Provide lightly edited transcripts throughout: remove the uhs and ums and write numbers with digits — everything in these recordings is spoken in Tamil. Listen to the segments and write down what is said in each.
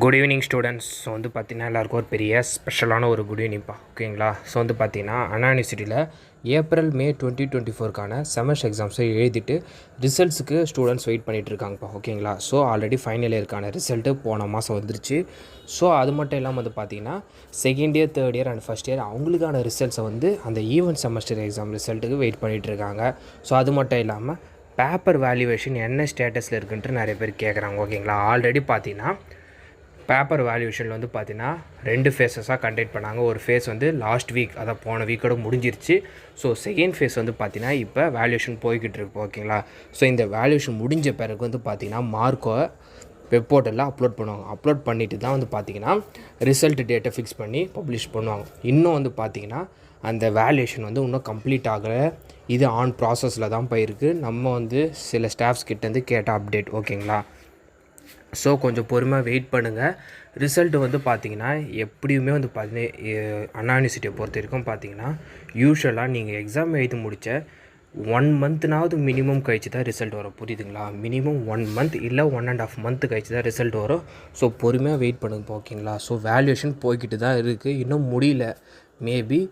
Good evening students. ஸோ வந்து பார்த்தீங்கன்னா எல்லாருக்கும் ஒரு பெரிய ஸ்பெஷலான ஒரு குட் ஈவினிங்ப்பா, ஓகேங்களா. ஸோ வந்து பார்த்தீங்கன்னா அண்ணா யூனிவர்சிட்டியில் ஏப்ரல் மே 2024க்கான செமஸ்டர் எக்ஸாம்ஸை எழுதிட்டு ரிசல்ட்ஸுக்கு ஸ்டூடெண்ட்ஸ் வெயிட் பண்ணிகிட்டு இருக்காங்கப்பா, ஓகேங்களா. ஸோ ஆல்ரெடி ஃபைனல் இயருக்கான ரிசல்ட்டு போன மாதம் வந்துருச்சு. ஸோ அது மட்டும் இல்லாமல் வந்து பார்த்தீங்கன்னா second year, third year and first year அவங்களுக்கான ரிசல்ட்ஸை வந்து அந்த ஈவென்ட் செமஸ்டர் எக்ஸாம் ரிசல்ட்டுக்கு வெயிட் பண்ணிகிட்டு இருக்காங்க. ஸோ அது மட்டும் இல்லாமல் பேப்பர் வேல்யூவேஷன் என்ன ஸ்டேட்டஸில் இருக்குன்ட்டு நிறைய பேர் கேட்குறாங்க, ஓகேங்களா. ஆல்ரெடி பார்த்தீங்கன்னா பேப்பர் வேல்யூவேஷனில் வந்து பார்த்தீங்கன்னா 2 ஃபேஸஸாக கண்டக்ட் பண்ணாங்க. ஒரு ஃபேஸ் வந்து லாஸ்ட் வீக், அதை போன வீக்கோட முடிஞ்சிருச்சு. ஸோ செகண்ட் ஃபேஸ் வந்து பார்த்தீங்கன்னா இப்போ வேல்யூவேஷன் போய்கிட்டு இருக்கு, ஓகேங்களா. ஸோ இந்த வேல்யூவேஷன் முடிஞ்ச பிறகு வந்து பார்த்தீங்கன்னா மார்க்கை வெப் போர்ட்டலில் அப்லோட் பண்ணுவாங்க. அப்லோட் பண்ணிவிட்டு தான் வந்து பார்த்தீங்கன்னா ரிசல்ட் டேட்டை ஃபிக்ஸ் பண்ணி பப்ளிஷ் பண்ணுவாங்க. இன்னும் வந்து பார்த்தீங்கன்னா அந்த வேல்யூவேஷன் வந்து இன்னும் கம்ப்ளீட் ஆகலை. இது ஆன் ப்ராசஸில் தான் போயிருக்கு. நம்ம வந்து சில ஸ்டாஃப்ஸ் கிட்டேருந்து கேட்ட அப்டேட், ஓகேங்களா. ஸோ கொஞ்சம் பொறுமையாக வெயிட் பண்ணுங்கள். ரிசல்ட்டு வந்து பார்த்திங்கன்னா எப்படியுமே வந்து அண்ணா யூனிவர்சிட்டியை பொறுத்த வரைக்கும் பார்த்திங்கன்னா யூஸ்வலாக நீங்கள் எக்ஸாம் எழுதி முடித்த 1 மந்த்னாவது மினிமம் கழிச்சு தான் ரிசல்ட் வரும், புரியுதுங்களா. மினிமம் 1 மந்த் இல்லை 1.5 மந்த் கழிச்சு தான் ரிசல்ட் வரும். ஸோ பொறுமையாக வெயிட் பண்ணுங்க, ஓகேங்களா. ஸோ வேல்யூவேஷன் போய்கிட்டு தான் இருக்குது, இன்னும் முடியல. மேபி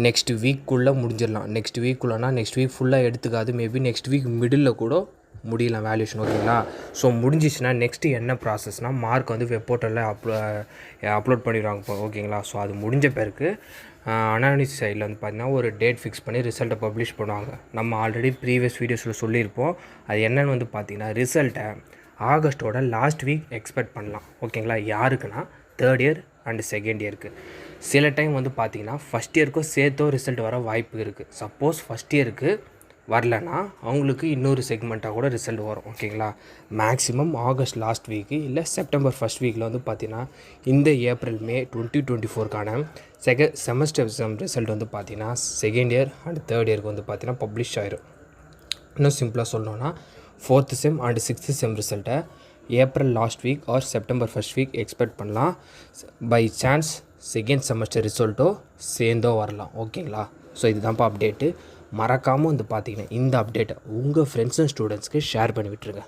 நெக்ஸ்ட் வீக்குள்ளே முடிஞ்சிடலாம். நெக்ஸ்ட் வீக்குள்ளனா நெக்ஸ்ட் வீக் ஃபுல்லாக எடுத்துக்காது, மேபி நெக்ஸ்ட் வீக் மிடில் கூட முடியலாம் வேல்யூஷன், ஓகேங்களா. ஸோ முடிஞ்சிச்சுன்னா நெக்ஸ்ட்டு என்ன ப்ராசஸ்னால் மார்க் வந்து வெப் போர்ட்டலில் அப்லோட் பண்ணிடுவாங்க இப்போ, ஓகேங்களா. ஸோ அது முடிஞ்ச பிறகு அண்ணா யூனிவர்சிட்டி சைடில் வந்து பார்த்திங்கன்னா ஒரு டேட் ஃபிக்ஸ் பண்ணி ரிசல்ட்டை பப்ளிஷ் பண்ணுவாங்க. நம்ம ஆல்ரெடி ப்ரீவியஸ் வீடியோஸில் சொல்லியிருப்போம். அது என்னென்னு வந்து பார்த்திங்கன்னா ரிசல்ட்டை ஆகஸ்ட்டோட லாஸ்ட் வீக் எக்ஸ்பெக்ட் பண்ணலாம், ஓகேங்களா. யாருக்குன்னா தேர்ட் இயர் அண்டு செகண்ட் இயருக்கு. சில டைம் வந்து பார்த்திங்கன்னா ஃபஸ்ட் இயருக்கும் சேர்த்தோ ரிசல்ட் வர வாய்ப்பு இருக்குது. சப்போஸ் ஃபஸ்ட் இயருக்கு வரலன்னா அவங்களுக்கு இன்னொரு செக்மெண்ட்டாக கூட ரிசல்ட் வரும், ஓகேங்களா. மேக்ஸிமம் ஆகஸ்ட் லாஸ்ட் வீக்கு இல்லை செப்டம்பர் ஃபஸ்ட் வீக்கில் வந்து பார்த்திங்கன்னா இந்த ஏப்ரல் மே 2024க்கான செமஸ்டர் எக்ஸாம் ரிசல்ட் வந்து பார்த்திங்கன்னா செகண்ட் இயர் அண்ட் தேர்ட் இயருக்கு வந்து பார்த்திங்கன்னா பப்ளிஷ் ஆயிரும். இன்னும் சிம்பிளாக சொல்லணுன்னா 4th செம் அண்ட் 6th செம் ரிசல்ட்டை April last week or September first week expect பண்ணலாம். பை சான்ஸ் செகண்ட் செமஸ்டர் ரிசல்ட்டோ சேர்ந்தோ வரலாம், ஓகேங்களா. ஸோ இதுதான்ப்பா அப்டேட்டு. மறக்காமல் வந்து பார்த்தீங்கன்னா இந்த அப்டேட்டை உங்கள் ஃப்ரெண்ட்ஸ் அண்ட் ஸ்டூடெண்ட்ஸ்க்கு ஷேர் பண்ணி விட்டுருங்க.